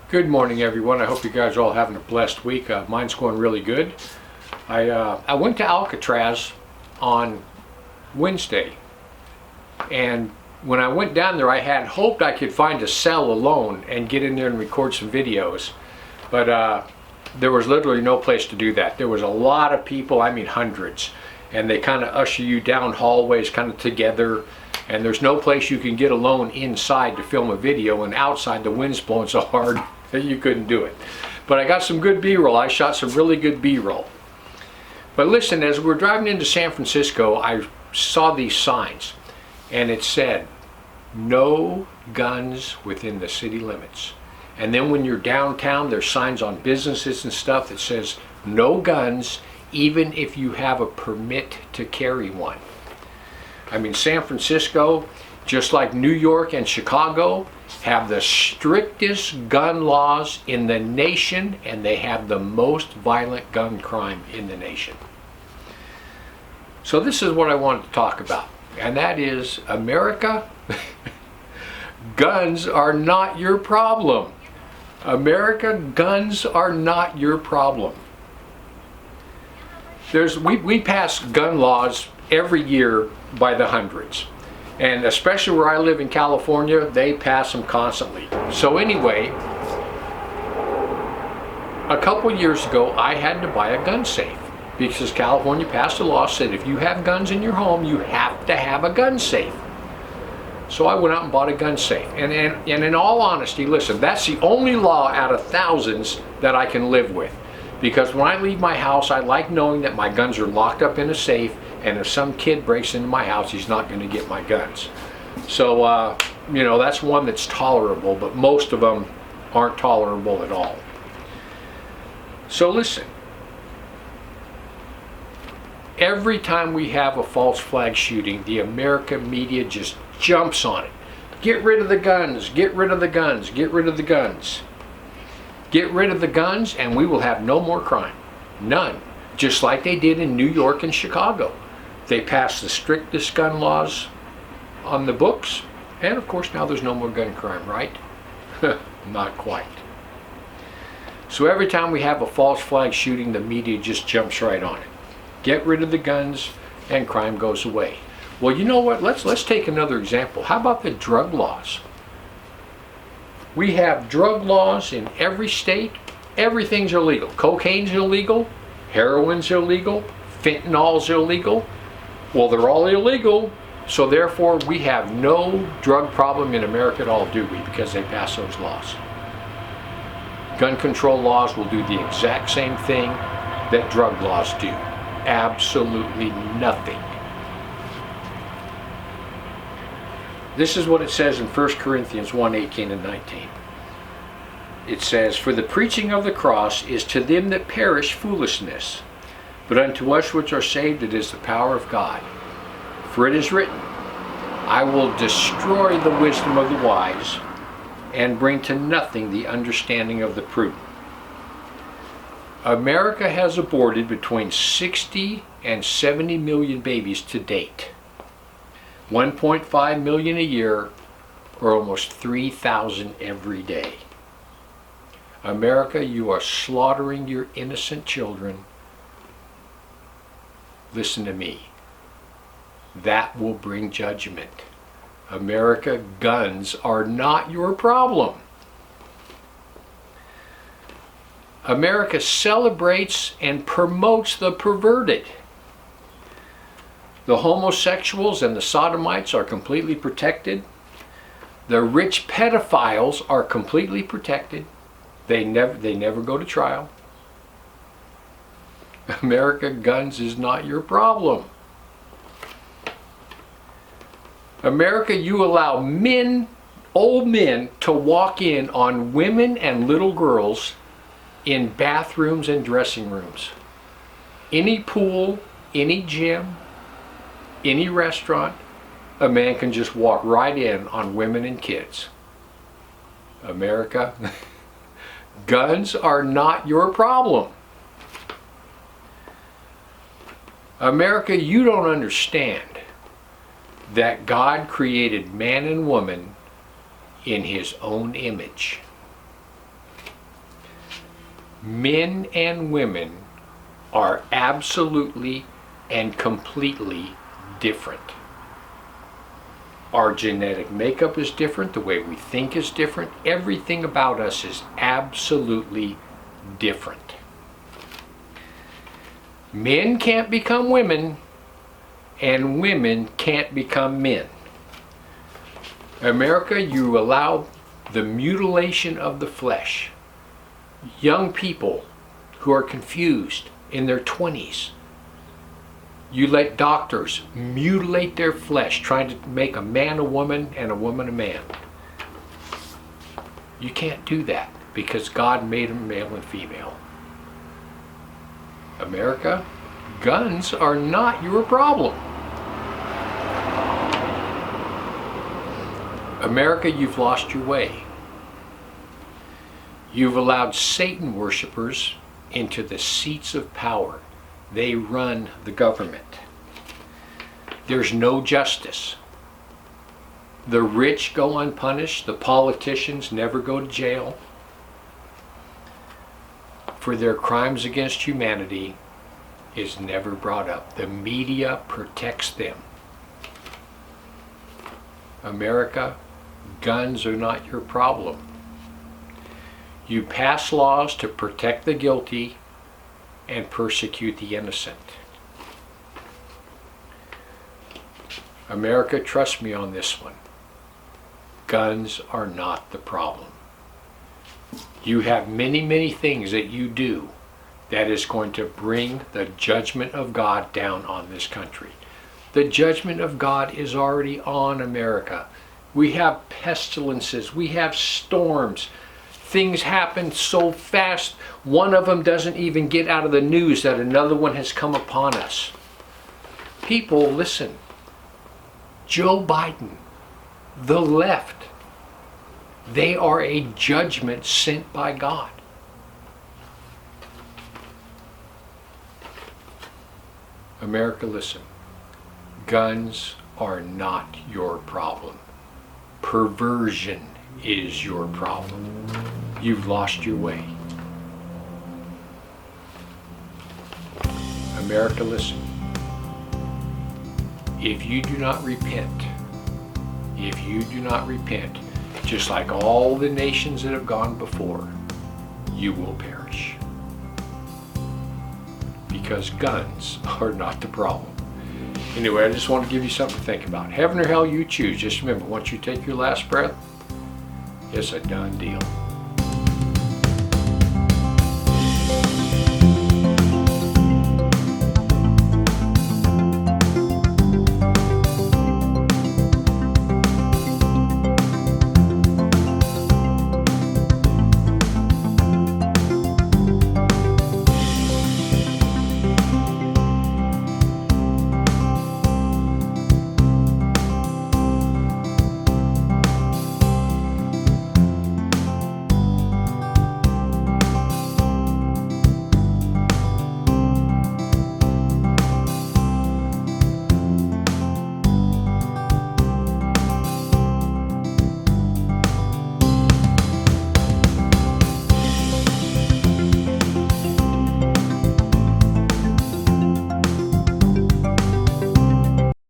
Good morning, everyone. I hope you guys are all having a blessed week. Mine's going really good. I went to Alcatraz on Wednesday, and when I went down there, I had hoped I could find a cell alone and get in there and record some videos, but there was literally no place to do that. There was a lot of people, I mean hundreds, and they kind of usher you down hallways kind of together, and there's no place you can get alone inside to film a video, and outside the wind's blowing so hard that you couldn't do it. But I got some good B-roll. I shot some really good B-roll. But listen, as we're driving into San Francisco, I saw these signs, and it said, "No guns within the city limits." And then when you're downtown, there's signs on businesses and stuff that says, "No guns, even if you have a permit to carry one." I mean, San Francisco, just like New York and Chicago, have the strictest gun laws in the nation, and they have the most violent gun crime in the nation. So this is what I wanted to talk about, and that is America. Guns are not your problem. America, guns are not your problem. We pass gun laws every year by the hundreds. And especially where I live in California, they pass them constantly. So anyway, a couple years ago, I had to buy a gun safe because California passed a law said if you have guns in your home, you have to have a gun safe. So I went out and bought a gun safe. And in all honesty, listen, that's the only law out of thousands that I can live with. Because when I leave my house, I like knowing that my guns are locked up in a safe, and if some kid breaks into my house, he's not going to get my guns. So, that's one that's tolerable, but most of them aren't tolerable at all. So listen, every time we have a false flag shooting, the American media just jumps on it. Get rid of the guns, get rid of the guns, get rid of the guns. Get rid of the guns and we will have no more crime. None. Just like they did in New York and Chicago. They passed the strictest gun laws on the books, and of course now there's no more gun crime, right? Not quite. So every time we have a false flag shooting, the media just jumps right on it. Get rid of the guns and crime goes away. Well, you know what? Let's take another example. How about the drug laws? We have drug laws in every state. Everything's illegal. Cocaine's illegal. Heroin's illegal. Fentanyl's illegal. Well, they're all illegal, so therefore we have no drug problem in America at all, do we? Because they pass those laws. Gun control laws will do the exact same thing that drug laws do. Absolutely nothing. This is what it says in 1 Corinthians 1:18 and 19. It says, "For the preaching of the cross is to them that perish foolishness, but unto us which are saved it is the power of God. For it is written, I will destroy the wisdom of the wise, and bring to nothing the understanding of the prudent." America has aborted between 60 and 70 million babies to date. 1.5 million a year, or almost 3,000 every day. America, you are slaughtering your innocent children. Listen to me. That will bring judgment. America, guns are not your problem. America celebrates and promotes the perverted. The homosexuals and the sodomites are completely protected. The rich pedophiles are completely protected. They never go to trial. America, guns is not your problem. America, you allow men, old men, to walk in on women and little girls in bathrooms and dressing rooms. Any pool, any gym, any restaurant, a man can just walk right in on women and kids. America, guns are not your problem. America, you don't understand that God created man and woman in His own image. Men and women are absolutely and completely different. Our genetic makeup is different, the way we think is different, everything about us is absolutely different. Men can't become women, and women can't become men. America, you allow the mutilation of the flesh. Young people who are confused in their 20s, you let doctors mutilate their flesh, trying to make a man a woman and a woman a man. You can't do that because God made them male and female. America, guns are not your problem. America, you've lost your way. You've allowed Satan worshipers into the seats of power. They run the government. There's no justice. The rich go unpunished. The politicians never go to jail for their crimes against humanity is never brought up. The media protects them. America, guns are not your problem. You pass laws to protect the guilty and persecute the innocent. America, trust me on this one. Guns are not the problem. You have many, many things that you do that is going to bring the judgment of God down on this country. The judgment of God is already on America. We have pestilences, we have storms. Things happen so fast, one of them doesn't even get out of the news that another one has come upon us. People, listen. Joe Biden, the left, they are a judgment sent by God. America, listen. Guns are not your problem. Perversion is your problem. You've lost your way. America, listen. If you do not repent, just like all the nations that have gone before, you will perish. Because guns are not the problem. Anyway, I just want to give you something to think about. Heaven or hell, you choose. Just remember, once you take your last breath, it's a done deal.